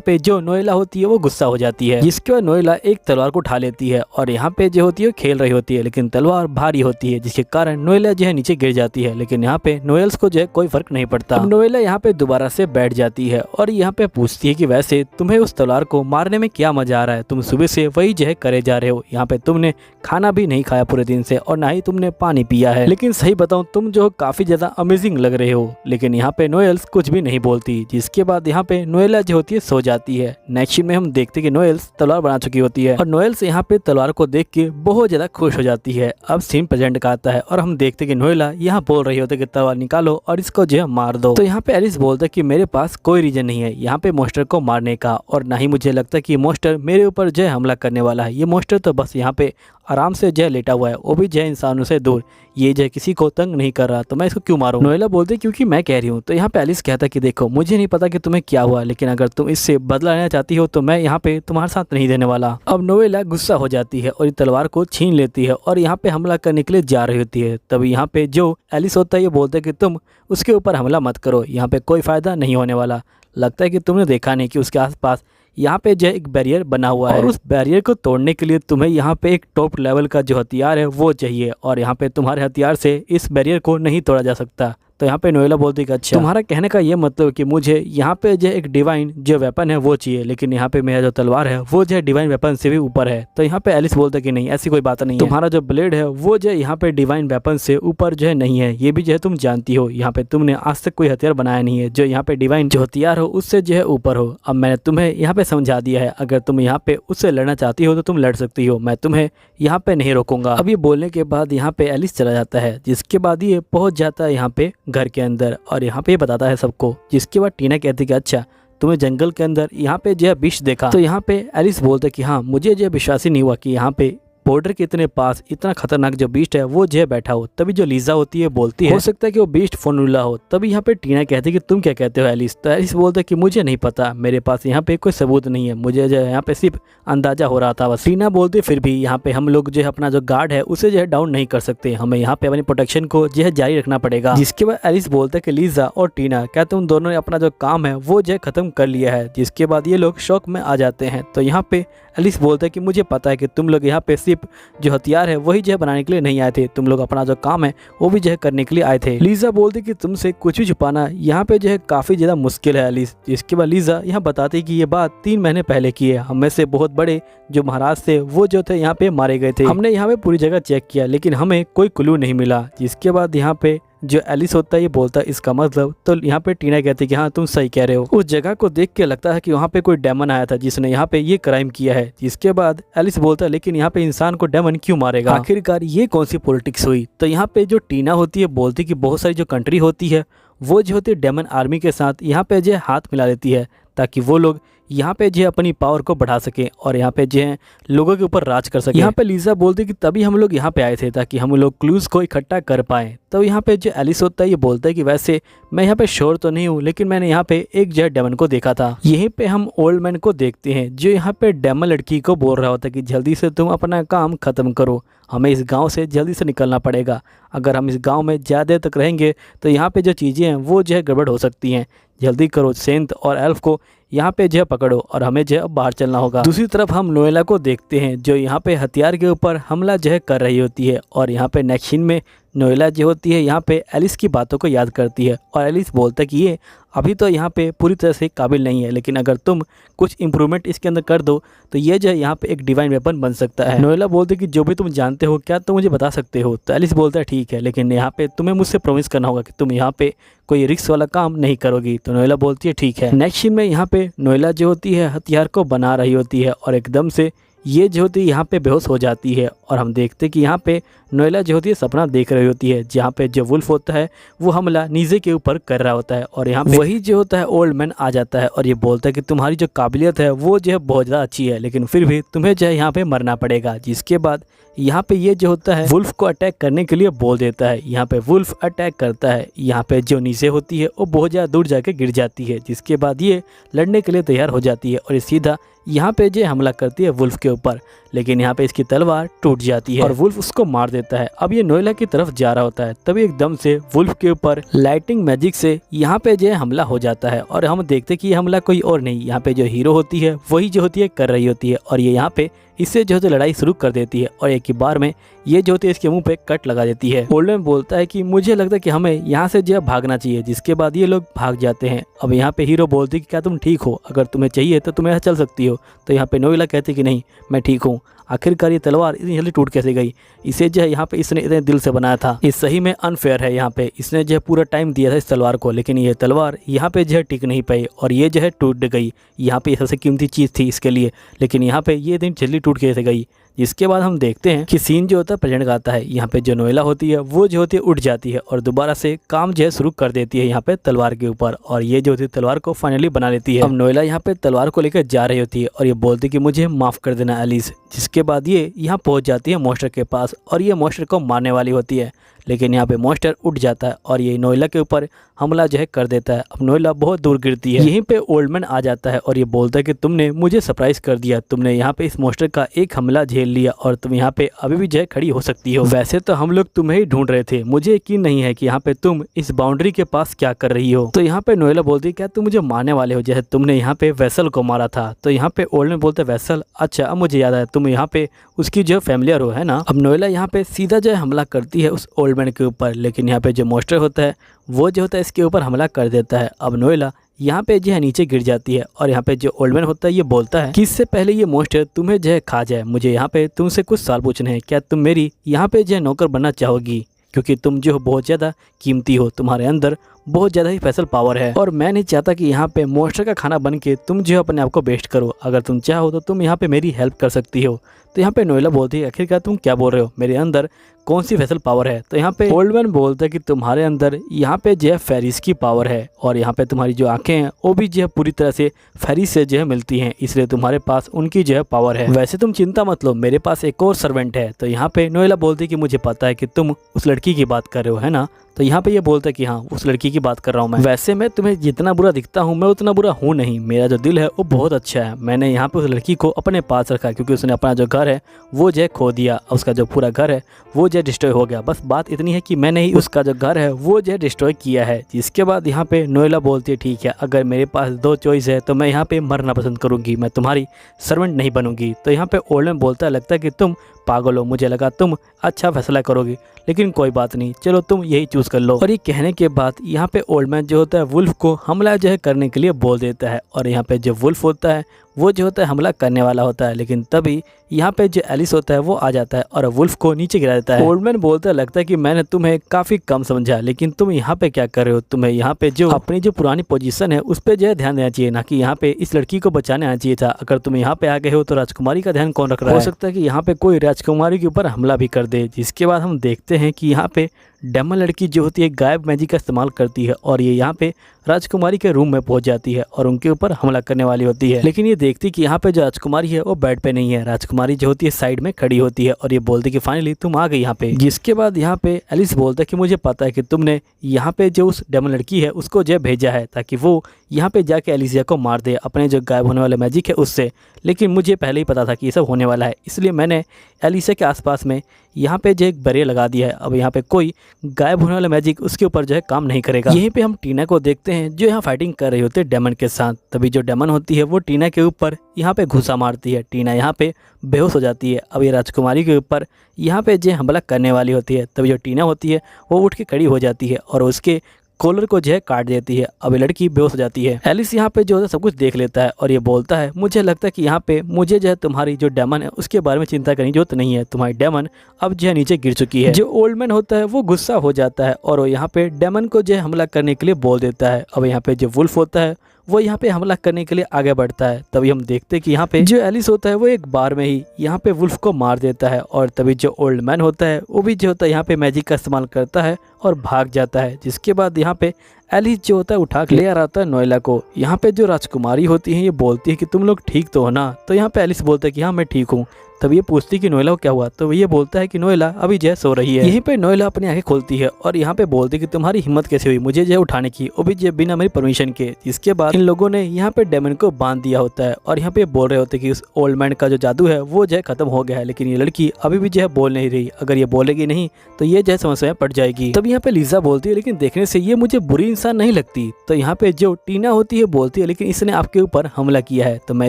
पे जो नोएला होती है वो गुस्सा हो जाती है। जिसके बाद नोएला एक तलवार को उठा लेती है और यहाँ पे जो होती है खेल रही होती है, लेकिन तलवार भारी होती है जिसके कारण नोएला जो है नीचे गिर जाती है। लेकिन यहाँ पे नोएल्स को जो है कोई फर्क नहीं पड़ता। अब नोएला यहाँ पे दोबारा से बैठ जाती है और यहाँ पे पूछती है कि वैसे तुम्हें उस तलवार को मारने में क्या मजा आ रहा है, तुम सुबह से वही जो है करे जा रहे हो, यहाँ पे तुमने खाना भी नहीं खाया पूरे दिन से और ना ही तुमने पानी पिया है, लेकिन सही बताऊं तुम जो काफी ज्यादा अमेजिंग लग रहे हो। लेकिन यहाँ पे नोएल्स कुछ भी नहीं बोलती। जिसके बाद यहाँ पे नोएला जो होती है सो जाती है। नेक्स्ट सीन में हम देखते कि नोएल्स तलवार बना चुकी होती है और नोएल्स यहाँ पे तलवार को देख के बहुत ज्यादा खुश हो जाती है। अब सीन प्रेजेंट का आता है और हम देखते कि नोएला यहाँ बोल रही होती है कि तलवार निकालो और इसको जो है मार दो। तो यहाँ पे एलिस बोलता है कि मेरे पास कोई रीजन नहीं है यहाँ पे मोस्टर को मारने का, और ना ही मुझे लगता कि मोस्टर मेरे ऊपर जो है हमला करने वाला है। ये मोस्टर तो बस यहाँ पे आराम से जो है लेटा हुआ है, वो भी जो है इंसानों से दूर, ये जो है किसी को तंग नहीं कर रहा, तो मैं इसको क्यों मारूं। नोएला बोलती क्योंकि मैं कह रही हूँ। तो यहाँ पे एलिस कहता कि देखो मुझे नहीं पता कि तुम्हें क्या हुआ, लेकिन अगर तुम इससे बदला लेना चाहती हो तो मैं यहाँ पे तुम्हारे साथ नहीं देने वाला। अब नोएला गुस्सा हो जाती है और तलवार को छीन लेती है और यहाँ पे हमला करने के लिए जा रही होती है। तभी यहाँ पे जो एलिस होता है ये बोलता है कि तुम उसके ऊपर हमला मत करो, यहाँ पे कोई फायदा नहीं होने वाला। लगता है कि तुमने देखा नहीं कि उसके आसपास यहाँ पे जो एक बैरियर बना हुआ है और उस बैरियर को तोड़ने के लिए तुम्हें यहाँ पे एक टॉप लेवल का जो हथियार है वो चाहिए, और यहाँ पे तुम्हारे हथियार से इस बैरियर को नहीं तोड़ा जा सकता। तो यहाँ पे नोएला बोलती है अच्छा तुम्हारा कहने का ये मतलब कि मुझे यहाँ पे जो एक डिवाइन जो वेपन है वो चाहिए, लेकिन यहाँ पे मेरा जो तलवार है वो जो डिवाइन वेपन से भी ऊपर है। तो यहाँ पे एलिस बोलता है कि नहीं ऐसी कोई बात नहीं है, तुम्हारा जो ब्लेड है वो जो यहाँ पे डिवाइन वेपन से ऊपर जो है नहीं है, ये भी जो है तुम जानती हो। यहाँ पे तुमने आज तक कोई हथियार बनाया नहीं है जो यहाँ पे डिवाइन जो हथियार हो उससे जो है ऊपर हो। अब मैंने तुम्हें यहाँ पे समझा दिया है, अगर तुम यहाँ पे उससे लड़ना चाहती हो तो तुम लड़ सकती हो, मैं तुम्हें यहाँ पे नहीं रोकूंगा। अब ये बोलने के बाद यहाँ पे एलिस चला जाता है, जिसके बाद ये पहुंच जाता है यहाँ पे घर के अंदर और यहाँ पे बताता है सबको। जिसके बाद टीना कहती है कि अच्छा तुम्हें जंगल के अंदर यहाँ पे जो है विष देखा। तो यहाँ पे एलिस बोलते कि हाँ मुझे जो विश्वास ही नहीं हुआ कि यहाँ पे बॉर्डर के इतने पास इतना खतरनाक जो बीस्ट है वो जो है बैठा हो। तभी जो लीजा होती है बोलती है हो सकता है कि वो बीस्ट फोनुला हो। तभी यहाँ पे टीना कहती है कि तुम क्या कहते हो एलिस। तो एलिस बोलता है कि मुझे नहीं पता, मेरे पास यहाँ पे कोई सबूत नहीं है, मुझे जो है यहाँ पे सिर्फ अंदाजा हो रहा था बस। टीना बोलती फिर भी यहाँ पे हम लोग जो है अपना जो गार्ड है उसे जो है डाउन नहीं कर सकते, हमें यहाँ पे अपनी प्रोटेक्शन को जो है जारी रखना पड़ेगा। जिसके बाद एलिस बोलता है कि लीजा और टीना क्या तुम दोनों ने अपना जो काम है वो जो है खत्म कर लिया है। जिसके बाद ये लोग शौक में आ जाते हैं। तो यहाँ पे एलिस बोलता है कि मुझे पता है कि तुम लोग यहाँ पे सिर्फ जो हथियार है वही जो है बनाने के लिए नहीं आए थे, तुम लोग अपना जो काम है वो भी जो है करने के लिए आए थे। लीजा बोलती कि तुमसे कुछ भी छुपाना यहाँ पे जो है काफी ज्यादा मुश्किल है एलिस। जिसके बाद लीजा यहाँ बताती कि ये बात 3 महीने पहले की है, हम में से बहुत बड़े जो महाराज थे वो जो थे यहाँ पे मारे गए थे, हमने यहाँ पे पूरी जगह चेक किया लेकिन हमें कोई क्लू नहीं मिला। जिसके बाद यहाँ पे जो एलिस होता है ये बोलता है इसका मतलब, तो यहाँ पे टीना कहती है कि हाँ तुम सही कह रहे हो। उस जगह को देख के लगता है कि वहाँ पे कोई डेमन आया था जिसने यहाँ पे ये क्राइम किया है। जिसके बाद एलिस बोलता है लेकिन यहाँ पे इंसान को डेमन क्यों मारेगा, आखिरकार ये कौन सी पॉलिटिक्स हुई। तो यहाँ पे जो टीना होती है बोलती कि बहुत सारी जो कंट्री होती है वो जो होती है डेमन आर्मी के साथ यहाँ पे जो हाथ मिला लेती है ताकि वो लोग यहाँ पे जो अपनी पावर को बढ़ा सके और यहाँ पे जो है लोगों के ऊपर राज कर सके। यहाँ पे लीजा बोलती कि तभी हम लोग यहाँ पे आए थे ताकि हम लोग क्लूज को इकट्ठा कर पाए। तो यहाँ पे जो एलिस होता है ये बोलता है कि वैसे मैं यहाँ पे श्योर तो नहीं हूँ लेकिन मैंने यहाँ पे एक जो डेमन को देखा था। यहीं पे हम ओल्ड मैन को देखते हैं जो यहाँ पे डेमन लड़की को बोल रहा होता है कि जल्दी से तुम अपना काम खत्म करो, हमें इस गांव से जल्दी से निकलना पड़ेगा। अगर हम इस गांव में ज़्यादा देर तक रहेंगे तो यहाँ पे जो चीज़ें हैं वो जो है गड़बड़ हो सकती हैं। जल्दी करो, सेंट और एल्फ को यहाँ पे जो है पकड़ो और हमें जो है बाहर चलना होगा। दूसरी तरफ हम नोएला को देखते हैं जो यहाँ पे हथियार के ऊपर हमला जो है कर रही होती है और यहाँ पे नेक्स्ट सीन में नोएला जो होती है यहाँ पे एलिस की बातों को याद करती है और एलिस बोलता है कि ये अभी तो यहाँ पे पूरी तरह से काबिल नहीं है, लेकिन अगर तुम कुछ इंप्रूवमेंट इसके अंदर कर दो तो ये जो है यहाँ पे एक डिवाइन वेपन बन सकता है। नोएला बोलते है कि जो भी तुम जानते हो क्या तुम मुझे बता सकते हो। तो एलिस बोलता है ठीक है, लेकिन यहाँ पे तुम्हें मुझसे प्रॉमिस करना होगा कि तुम यहाँ पे कोई रिस्क वाला काम नहीं करोगी। तो नोएला बोलती है ठीक है। नेक्स्ट सीन में यहाँ पे नोएला जो होती है हथियार को बना रही होती है और एकदम से ये जो होती है यहाँ पे बेहोश हो जाती है और हम देखते हैं कि यहाँ पे नोएला जो होती है सपना देख रही होती है जहाँ पे जो वुल्फ होता है वो हमला नीजे के ऊपर कर रहा होता है और यहाँ पे वही जो होता है ओल्ड मैन आ जाता है और ये बोलता है कि तुम्हारी जो काबिलियत है वो जो है बहुत ज़्यादा अच्छी है, लेकिन फिर भी तुम्हें जो है यहाँ पे मरना पड़ेगा। जिसके बाद यहाँ पे ये जो होता है वुल्फ को अटैक करने के लिए बोल देता है। यहाँ पे वुल्फ अटैक करता है, यहाँ पे जो नीचे होती है वो बहुत ज़्यादा दूर जाके गिर जाती है। जिसके बाद ये लड़ने के लिए तैयार हो जाती है और ये सीधा यहाँ पे जो हमला करती है वुल्फ के ऊपर, लेकिन यहाँ पे इसकी तलवार टूट जाती है और वुल्फ उसको मार देता है। अब ये नोएला की तरफ जा रहा होता है, तभी एकदम से वुल्फ के ऊपर लाइटिंग मैजिक से यहाँ पे जो हमला हो जाता है और हम देखते हैं कि ये हमला कोई और नहीं, यहाँ पे जो हीरो होती है वही जो होती है कर रही होती है और ये यहाँ पे इससे जो है लड़ाई शुरू कर देती है और एक ही बार में ये जो होती है इसके मुंह पे कट लगा देती है। ओल्ड मैन बोलता है कि मुझे लगता है कि हमें यहाँ से जो है भागना चाहिए। जिसके बाद ये लोग भाग जाते हैं। अब यहाँ पे हीरो बोलती है कि क्या तुम ठीक हो, अगर तुम्हें चाहिए तो तुम्हें चल सकती हो। तो यहाँ पे नोएला कहती है कि नहीं मैं ठीक हूँ। आखिरकार ये तलवार इतनी जल्दी टूट कैसे गई, इसे जो है यहाँ पे इसने इतने दिल से बनाया था। इस सही में अनफेयर है। यहाँ पे इसने जो है पूरा टाइम दिया था इस तलवार को, लेकिन ये तलवार यहाँ पे जो है टिक नहीं पाई और ये जो है टूट गई। यहाँ पे सबसे कीमती चीज़ थी इसके लिए, लेकिन यहाँ पे ये दिन जल्दी टूट कैसे गई। जिसके बाद हम देखते हैं कि सीन जो होता है प्रेजेंट का आता है। यहाँ पे जो नोएला होती है वो जो होती है उठ जाती है और दोबारा से काम जो है शुरू कर देती है यहाँ पे तलवार के ऊपर और ये जो होती है तलवार को फाइनली बना लेती है। अब नोएला यहाँ पे तलवार को लेकर जा रही होती है और ये बोलती है कि मुझे माफ़ कर देना एलिस। जिसके बाद ये यहाँ पहुँच जाती है मॉन्स्टर के पास और ये मॉन्स्टर को मारने वाली होती है, लेकिन यहाँ पे मॉन्स्टर उठ जाता है और ये नोएला के ऊपर हमला जो है कर देता है। अब नोएला बहुत दूर गिरती है। यहीं पे ओल्ड मैन आ जाता है और ये बोलता है कि तुमने मुझे सरप्राइज कर दिया, तुमने यहाँ पे इस मॉन्स्टर का एक हमला झेल लिया और तुम यहाँ पे अभी भी जो है खड़ी हो सकती हो। वैसे तो हम लोग तुम्हें ही ढूंढ रहे थे, मुझे यकीन नहीं है कि यहाँ पे तुम इस बाउंड्री के पास क्या कर रही हो। तो यहाँ पे नोएला बोलती है क्या तुम मुझे मारने वाले हो, जैसे तुमने यहाँ पे वेसल को मारा था। तो यहाँ पे ओल्ड मैन बोलते वेसल, अच्छा अब मुझे याद आया तुम यहाँ पे उसकी जो फैमिलियर हो है ना। अब नोएला यहाँ पे सीधा जो है हमला करती है उस ओल्ड मैन के ऊपर, लेकिन यहाँ पे जो मॉन्स्टर होता है वो जो होता है इसके ऊपर हमला कर देता है। अब नोएला यहाँ पे जो है नीचे गिर जाती है और यहाँ पे जो ओल्ड मैन होता है ये बोलता है कि इससे पहले ये मॉन्स्टर तुम्हें जो है खा जाए, मुझे यहाँ पे तुमसे कुछ सवाल पूछने हैं। क्या तुम मेरी यहाँ पे जो है नौकर बनना चाहोगी, क्योंकि तुम जो बहुत ज़्यादा कीमती हो, तुम्हारे अंदर बहुत ज़्यादा ही स्पेशल पावर है और मैं नहीं चाहता कि यहाँ पे मॉन्स्टर का खाना बन के तुम जो अपने आप को बेस्ट करो। अगर तुम चाहो तो तुम यहाँ पे मेरी हेल्प कर सकती हो। तो यहाँ पे नोएला बोलती है आखिरकार तुम क्या बोल रहे हो, मेरे अंदर कौन सी स्पेशल पावर है। तो यहाँ पे ओल्ड मैन बोलता है कि तुम्हारे अंदर यहाँ पे जो है फेरिस की पावर है और यहाँ पे तुम्हारी जो आंखें हैं वो भी जो है पूरी तरह से फेरिस से जो है मिलती हैं, इसलिए तुम्हारे पास उनकी जो है पावर है। वैसे तुम चिंता मत लो, मेरे पास एक और सर्वेंट है। तो यहाँ पे नोएला बोलती है कि मुझे पता है कि तुम उस लड़की की बात कर रहे हो है ना। तो यहाँ पे ये बोलता है कि हाँ उस लड़की की बात कर रहा हूँ मैं। वैसे मैं तुम्हें जितना बुरा दिखता हूँ मैं उतना बुरा हूँ नहीं, मेरा जो दिल है वो बहुत अच्छा है। मैंने यहाँ पे उस लड़की को अपने पास रखा क्योंकि उसने अपना जो घर है वो जो है खो दिया, उसका जो पूरा घर है वो जो है डिस्ट्रॉय हो गया। बस बात इतनी है कि मैंने ही उसका जो घर है वो जो है डिस्ट्रॉय किया है। जिसके बाद यहाँ पे नोएला बोलती है ठीक है, अगर मेरे पास दो चॉइस है तो मैं यहाँ पे मरना पसंद करूँगी, मैं तुम्हारी सर्वेंट नहीं बनूंगी। तो यहाँ पे ओल्ड मैन बोलता है लगता है कि तुम पागल हो, मुझे लगा तुम अच्छा फैसला करोगी, लेकिन कोई बात नहीं, चलो तुम यही चूज कर लो। और ये कहने के बाद यहाँ पे ओल्ड मैन जो होता है वुल्फ को हमला जो है करने के लिए बोल देता है और यहाँ पे जो वुल्फ होता है वो जो होता है हमला करने वाला होता है, लेकिन तभी यहाँ पे जो एलिस होता है वो आ जाता है और वुल्फ को नीचे गिरा देता है। ओल्ड मैन बोलता है लगता है कि मैंने तुम्हें काफ़ी कम समझा, लेकिन तुम यहाँ पे क्या कर रहे हो, तुम्हें यहाँ पे जो अपनी जो पुरानी पोजीशन है उस पर जो है ध्यान देना चाहिए, ना कि यहाँ पे इस लड़की को बचाने आना चाहिए था। अगर तुम यहाँ पे आ गए हो तो राजकुमारी का ध्यान कौन रख रहा है। हो सकता है कि यहाँ पे कोई राजकुमारी के ऊपर हमला भी कर दे। जिसके बाद हम देखते हैं कि यहाँ पे डेमन लड़की जो होती है गायब मैजिक का इस्तेमाल करती है और ये यहाँ पे राजकुमारी के रूम में पहुंच जाती है और उनके ऊपर हमला करने वाली होती है, लेकिन ये देखती कि यहाँ पे जो राजकुमारी है वो बेड पे नहीं है। राजकुमारी जो होती है साइड में खड़ी होती है और ये बोलती कि फाइनली तुम आ गई यहाँ पे। जिसके बाद यहाँ पे एलिस बोलता है कि मुझे पता है कि तुमने यहाँ पे जो उस डेमन लड़की है उसको जो भेजा है ताकि वो यहाँ पे जाके एलिसिया को मार दे अपने जो गायब होने वाले मैजिक है उससे, लेकिन मुझे पहले ही पता था कि ये सब होने वाला है, इसलिए मैंने एलिसिया के आसपास में यहाँ पे जो एक बैरियर लगा दिया है। अब यहाँ पे कोई गायब होने वाला मैजिक उसके ऊपर जो है काम नहीं करेगा। यहीं पे हम टीना को देखते हैं जो यहाँ फाइटिंग कर रही होती है डेमन के साथ। तभी जो डेमन होती है वो टीना के ऊपर यहाँ पे घुसा मारती है। टीना यहाँ पे बेहोश हो जाती है। अब ये राजकुमारी के ऊपर यहाँ पे जो हमला करने वाली होती है। तभी जो टीना होती है वो उठ के खड़ी हो जाती है और उसके कॉलर को जो है काट देती है। अब ये लड़की बेहोश हो जाती है। एलिस यहाँ पे जो है सब कुछ देख लेता है और ये बोलता है मुझे लगता है कि यहाँ पे मुझे जो है तुम्हारी जो डेमन है उसके बारे में चिंता करने की जरूरत नहीं है। तुम्हारी डेमन अब जो है नीचे गिर चुकी है। जो ओल्ड मैन होता है वो गुस्सा हो जाता है और वो यहाँ पे डेमन को जो है हमला करने के लिए बोल देता है। अब यहाँ पे जो वुल्फ होता है वो यहाँ पे हमला करने के लिए आगे बढ़ता है। तभी हम देखते हैं कि यहाँ पे जो एलिस होता है वो एक बार में ही यहाँ पे वुल्फ को मार देता है और तभी जो ओल्ड मैन होता है वो भी जो होता है यहाँ पे मैजिक का इस्तेमाल करता है और भाग जाता है। जिसके बाद यहाँ पे एलिस जो होता है उठा के ले आ रहा है नोएला को। यहाँ पे जो राजकुमारी होती है ये बोलती है कि तुम लोग ठीक तो हो ना। तो यहाँ पे एलिस बोलता है कि हाँ मैं ठीक हूँ। तब ये पूछती कि नोएला को क्या हुआ। तो ये बोलता है कि नोएला अभी जो है सो रही है। यहीं पे नोएला अपनी आंखें खोलती है और यहाँ पे बोलती है कि तुम्हारी हिम्मत कैसे हुई मुझे जो है उठाने की, वो भी जो बिना मेरी परमिशन के। इसके बाद इन लोगों ने यहाँ पे डेमन को बांध दिया होता है और यहाँ पे बोल रहे होते हैं कि उस ओल्ड मैन का जो जादू है वो जो है खत्म हो गया है। लेकिन ये लड़की अभी भी जो है बोल नहीं रही। अगर ये बोलेगी नहीं तो ये जो है समस्या में पड़ जाएगी। तब यहाँ पे लीजा बोलती है लेकिन देखने से ये मुझे बुरी इंसान नहीं लगती। तो यहाँ पे जो टीना होती है बोलती है लेकिन इसने आपके ऊपर हमला किया है तो मैं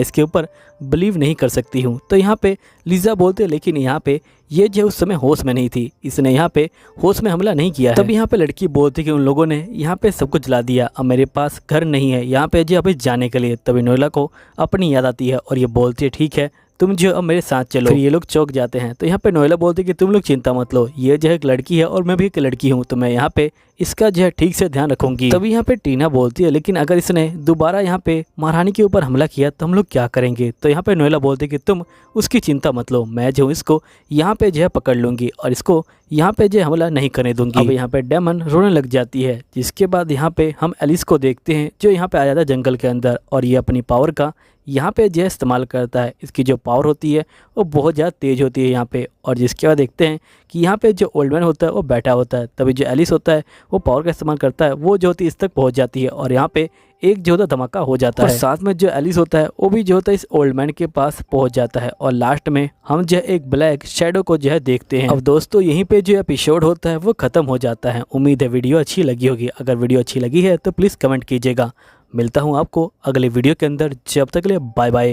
इसके ऊपर बिलीव नहीं कर सकती हूँ। तो यहाँ पे लीजा बोलते लेकिन यहाँ पे ये जो उस समय होश में नहीं थी, इसने यहाँ पे होश में हमला नहीं किया है। तब यहाँ पे लड़की बोलती कि उन लोगों ने यहाँ पे सब कुछ जला दिया, अब मेरे पास घर नहीं है यहाँ पे जो अभी जाने के लिए। तभी नोएला को अपनी याद आती है और ये बोलती है ठीक है तुम जो अब मेरे साथ चलो। फिर ये लोग चौक जाते हैं। तो यहाँ पे नोएला बोलती है कि तुम लोग चिंता मत लो, ये जो है एक लड़की है और मैं भी एक लड़की हूँ तो मैं यहाँ पे इसका जो है ठीक से ध्यान रखूंगी। तभी यहाँ पे टीना बोलती है लेकिन अगर इसने दोबारा यहाँ पे महारानी के ऊपर हमला किया तो हम लोग क्या करेंगे। तो यहाँ पे नोएला बोलती है कि तुम उसकी चिंता मत लो, मैं जो इसको यहाँ पे जो है पकड़ लूंगी और इसको यहाँ पे जो हमला नहीं करने दूंगी। अब यहाँ पे डेमन रोने लग जाती है। जिसके बाद यहाँ पे हम एलिस को देखते हैं जो यहाँ पे आ जाता है जंगल के अंदर और ये अपनी पावर का यहाँ पे जो है इस्तेमाल करता है। इसकी जो पावर होती है वो बहुत ज़्यादा तेज़ होती है यहाँ पे। और जिसके बाद देखते हैं कि यहाँ पे जो ओल्ड मैन होता है वो बैठा होता है। तभी जो एलिस होता है वो पावर का इस्तेमाल करता है, वो जो होती है इस तक पहुँच जाती है और यहाँ पे एक जो होता है धमाका हो जाता है। साथ में जो एलिस होता है वो भी जो होता है इस ओल्ड मैन के पास पहुंच जाता है और लास्ट में हम जो एक ब्लैक शैडो को जो है देखते हैं। अब दोस्तों यहीं पे जो एपिसोड होता है वो खत्म हो जाता है। उम्मीद है वीडियो अच्छी लगी होगी। अगर वीडियो अच्छी लगी है तो प्लीज़ कमेंट कीजिएगा। मिलता हूँ आपको अगले वीडियो के अंदर। जब तक के लिए बाय बाय।